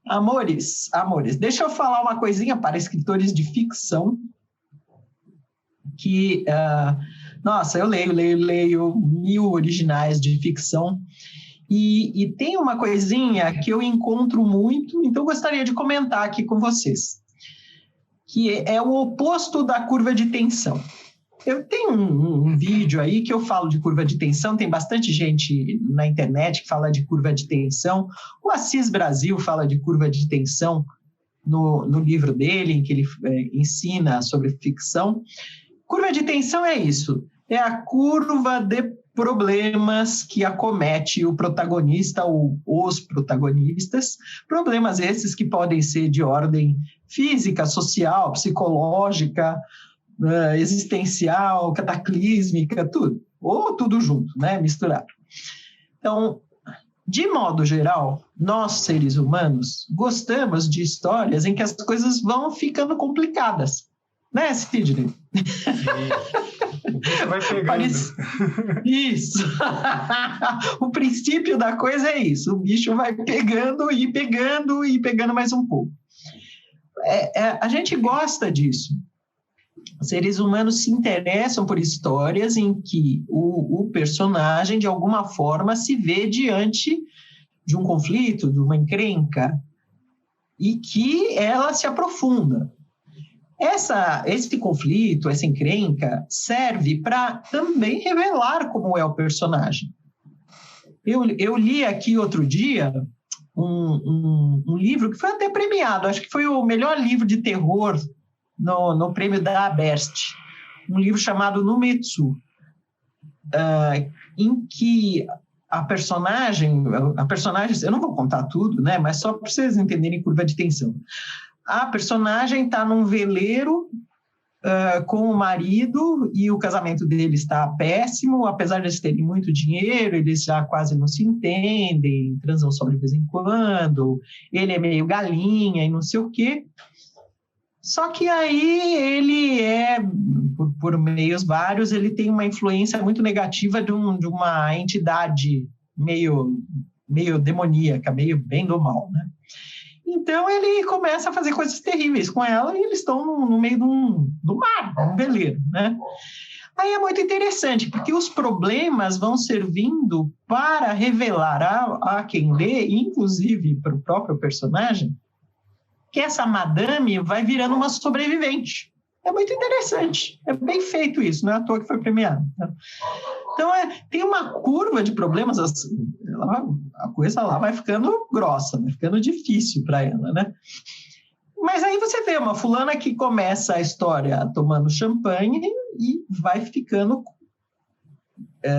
Amores, deixa eu falar uma coisinha para escritores de ficção que, nossa, eu leio 1000 originais de ficção e tem uma coisinha que eu encontro muito, então gostaria de comentar aqui com vocês, que é o oposto da curva de tensão. Eu tenho um vídeo aí que eu falo de curva de tensão, tem bastante gente na internet que fala de curva de tensão. O Assis Brasil fala de curva de tensão no livro dele, em que ele ensina sobre ficção. Curva de tensão é isso, é a curva de problemas que acomete o protagonista ou os protagonistas, problemas esses que podem ser de ordem física, social, psicológica, existencial, cataclísmica, tudo, ou tudo junto, né, misturado. Então, de modo geral, nós, seres humanos, gostamos de histórias em que as coisas vão ficando complicadas, né, Sidney? Vai pegando. Isso. O princípio da coisa é isso, o bicho vai pegando e pegando mais um pouco. A gente gosta disso. Seres humanos se interessam por histórias em que o personagem, de alguma forma, se vê diante de um conflito, de uma encrenca, e que ela se aprofunda. Esse conflito, essa encrenca, serve para também revelar como é o personagem. Eu li aqui outro dia um livro que foi até premiado, acho que foi o melhor livro de terror no prêmio da Aberst, um livro chamado Numetsu, em que a personagem, eu não vou contar tudo, né, mas só para vocês entenderem curva de tensão. A personagem está num veleiro com o marido e o casamento dele está péssimo, apesar de eles terem muito dinheiro, eles já quase não se entendem, transam só de vez em quando, ele é meio galinha e não sei o quê. Só que aí ele por meios vários, ele tem uma influência muito negativa de uma entidade meio demoníaca, meio bem do mal, né? Então ele começa a fazer coisas terríveis com ela e eles estão no meio do mar, um veleiro, né? Aí é muito interessante, porque os problemas vão servindo para revelar a quem lê, inclusive para o próprio personagem, que essa madame vai virando uma sobrevivente. É muito interessante. É bem feito isso, não é à toa que foi premiado. Então, tem uma curva de problemas, a coisa lá vai ficando grossa, vai ficando difícil para ela, né? Mas aí você vê uma fulana que começa a história tomando champanhe e vai ficando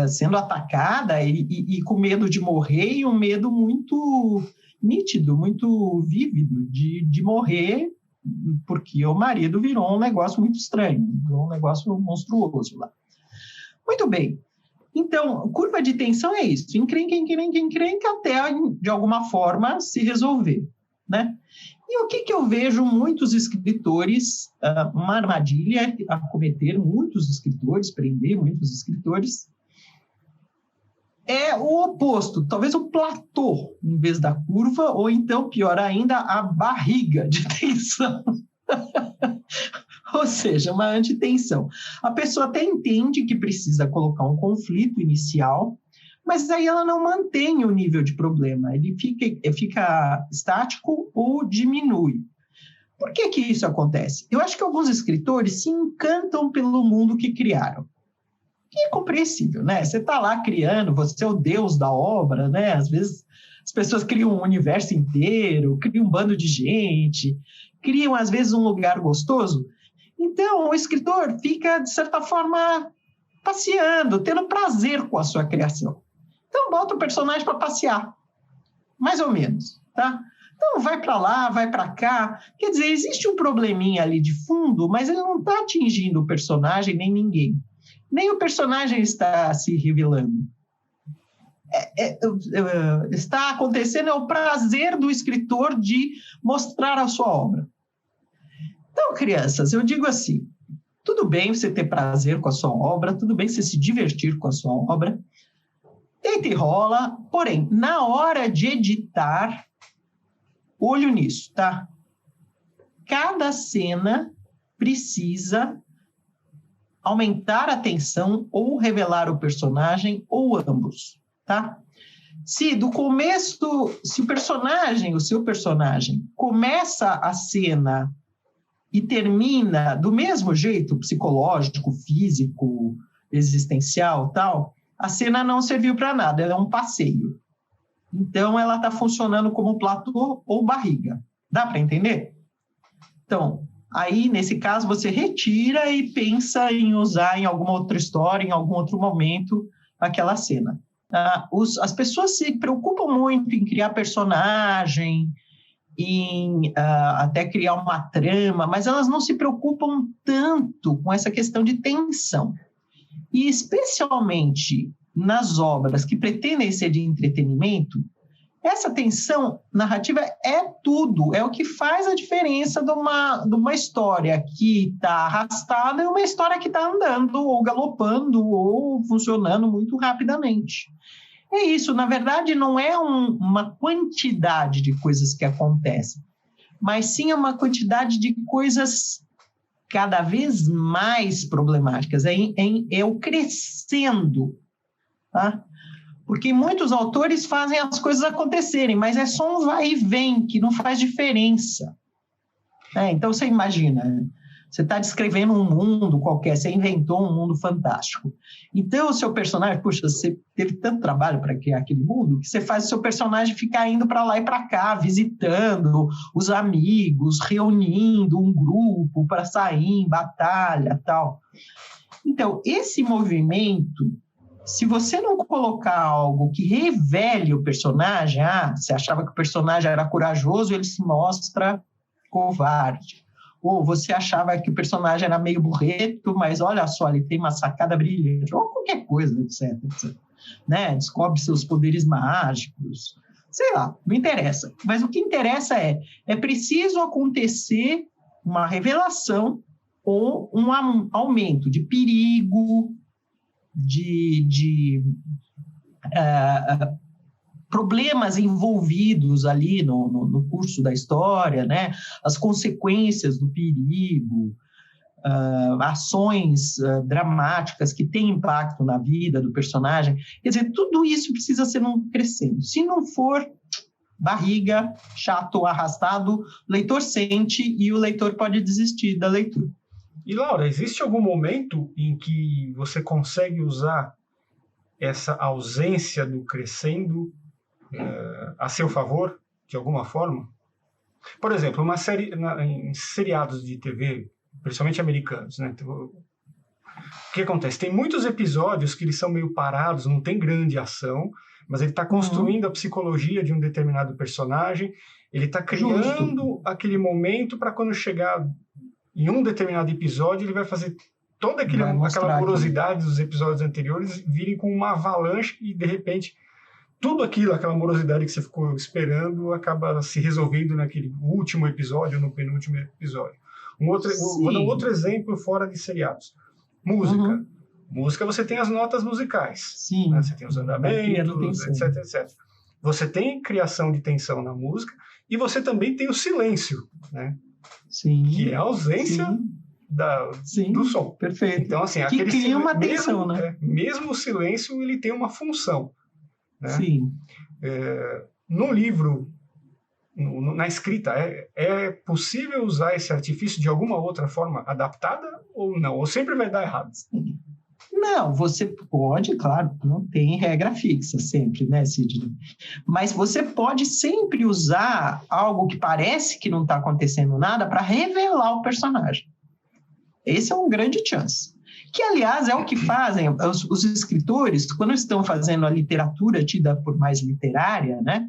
sendo atacada e com medo de morrer, e um medo muito nítido, muito vívido de morrer, porque o marido virou um negócio muito estranho, virou um negócio monstruoso lá. Muito bem. Então, curva de tensão é isso, encrenca, até, de alguma forma, se resolver, né? E o que eu vejo muitos escritores, uma armadilha a cometer muitos escritores, prender muitos escritores, é o oposto, talvez o platô em vez da curva, ou então, pior ainda, a barriga de tensão. Ou seja, uma antitensão. A pessoa até entende que precisa colocar um conflito inicial, mas aí ela não mantém o nível de problema, ele fica estático ou diminui. Por que isso acontece? Eu acho que alguns escritores se encantam pelo mundo que criaram. Que é compreensível, né? Você está lá criando, você é o deus da obra, né? Às vezes as pessoas criam um universo inteiro, criam um bando de gente, criam, às vezes, um lugar gostoso. Então, o escritor fica, de certa forma, passeando, tendo prazer com a sua criação. Então, bota o personagem para passear, mais ou menos, tá? Então, vai para lá, vai para cá. Quer dizer, existe um probleminha ali de fundo, mas ele não está atingindo o personagem nem ninguém. Nem o personagem está se revelando. Está acontecendo o prazer do escritor de mostrar a sua obra. Então, crianças, eu digo assim, tudo bem você ter prazer com a sua obra, tudo bem você se divertir com a sua obra, deita e rola, porém, na hora de editar, olho nisso, tá? Cada cena precisa aumentar a tensão ou revelar o personagem, ou ambos, tá? Se do começo, se o seu personagem, começa a cena e termina do mesmo jeito, psicológico, físico, existencial, tal, a cena não serviu para nada, ela é um passeio. Então, ela está funcionando como platô ou barriga. Dá para entender? Então, aí, nesse caso, você retira e pensa em usar em alguma outra história, em algum outro momento, aquela cena. As pessoas se preocupam muito em criar personagem, em até criar uma trama, mas elas não se preocupam tanto com essa questão de tensão. E, especialmente nas obras que pretendem ser de entretenimento, essa tensão narrativa é tudo, é o que faz a diferença de uma história que está arrastada e uma história que está andando, ou galopando, ou funcionando muito rapidamente. É isso, na verdade, não é uma quantidade de coisas que acontecem, mas sim uma quantidade de coisas cada vez mais problemáticas, é o crescendo, tá? Porque muitos autores fazem as coisas acontecerem, mas é só um vai e vem, que não faz diferença. Então, você imagina, você está descrevendo um mundo qualquer, você inventou um mundo fantástico. Então, o seu personagem, puxa, você teve tanto trabalho para criar aquele mundo, que você faz o seu personagem ficar indo para lá e para cá, visitando os amigos, reunindo um grupo para sair em batalha, tal. Então, esse movimento, se você não colocar algo que revele o personagem, você achava que o personagem era corajoso, ele se mostra covarde. Ou você achava que o personagem era meio burreto, mas olha só, ele tem uma sacada brilhante, ou qualquer coisa, etc. Né? Descobre seus poderes mágicos, sei lá, não interessa. Mas o que interessa é preciso acontecer uma revelação ou um aumento de perigo, de problemas envolvidos ali no curso da história, né? As consequências do perigo, ações dramáticas que têm impacto na vida do personagem. Quer dizer, tudo isso precisa ser crescendo. Se não for barriga, chato, arrastado, o leitor sente e o leitor pode desistir da leitura. E, Laura, existe algum momento em que você consegue usar essa ausência do crescendo a seu favor, de alguma forma? Por exemplo, uma série em seriados de TV, principalmente americanos, né? O que acontece? Tem muitos episódios que eles são meio parados, não tem grande ação, mas ele está construindo a psicologia de um determinado personagem, ele está criando aquele momento para quando chegar em um determinado episódio, ele vai fazer toda aquela morosidade dos episódios anteriores virem com uma avalanche e, de repente, tudo aquilo, aquela morosidade que você ficou esperando, acaba se resolvendo naquele último episódio, no penúltimo episódio. Vou dar um outro exemplo fora de seriados. Música. Música, você tem as notas musicais. Sim. Né? Você tem os andamentos, etc, etc. Você tem criação de tensão na música e você também tem o silêncio, né? Sim. Que é a ausência do som. Perfeito. Então, assim, que cria uma tensão, né? Mesmo o silêncio, ele tem uma função. Né? Sim. No livro, na escrita, é possível usar esse artifício de alguma outra forma adaptada ou não? Ou sempre vai dar errado? Não, você pode, claro, não tem regra fixa sempre, né, Sidney? Mas você pode sempre usar algo que parece que não está acontecendo nada para revelar o personagem. Esse é um grande chance. Que, aliás, é o que fazem os escritores, quando estão fazendo a literatura tida por mais literária, né?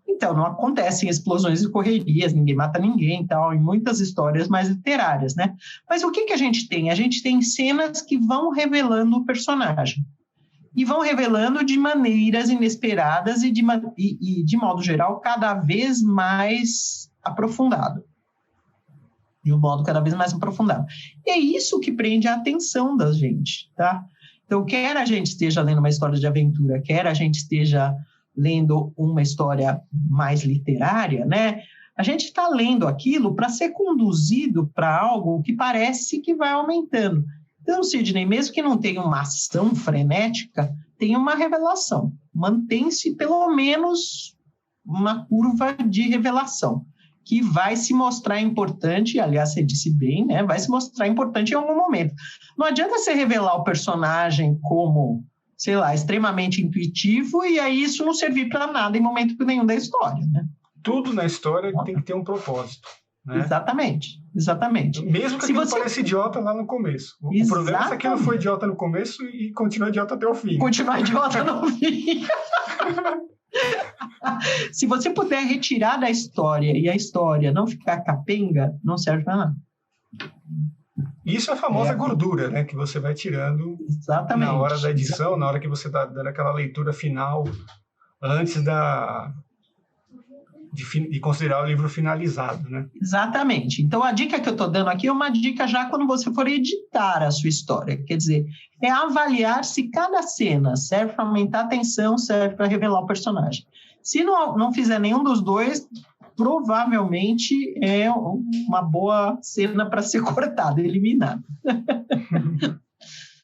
Então, não acontecem explosões e correrias, ninguém mata ninguém e tal, em muitas histórias mais literárias, né? Mas o que a gente tem? A gente tem cenas que vão revelando o personagem. E vão revelando de maneiras inesperadas e, de modo geral, cada vez mais aprofundado. De um modo cada vez mais aprofundado. E é isso que prende a atenção da gente, tá? Então, quer a gente esteja lendo uma história de aventura, quer a gente esteja lendo uma história mais literária, né? A gente está lendo aquilo para ser conduzido para algo que parece que vai aumentando. Então, Sidney, mesmo que não tenha uma ação frenética, tem uma revelação. Mantém-se pelo menos uma curva de revelação, que vai se mostrar importante, aliás, você disse bem, né? Vai se mostrar importante em algum momento. Não adianta você revelar o personagem como, sei lá, extremamente intuitivo e aí isso não servir para nada em momento nenhum da história, né? Tudo na história tem que ter um propósito. Né? Exatamente. Mesmo que aquilo pareça idiota lá no começo. O problema é que aquilo foi idiota no começo e continua idiota até o fim. Continua idiota no fim. Se você puder retirar da história e a história não ficar capenga, não serve para nada. Isso é a famosa gordura, né? Que você vai tirando Exatamente. Na hora da edição, na hora que você está dando aquela leitura final, antes de considerar o livro finalizado, né? Exatamente. Então, a dica que eu estou dando aqui é uma dica já quando você for editar a sua história. Quer dizer, é avaliar se cada cena serve para aumentar a tensão, serve para revelar o personagem. Se não fizer nenhum dos dois, provavelmente é uma boa cena para ser cortada, eliminada.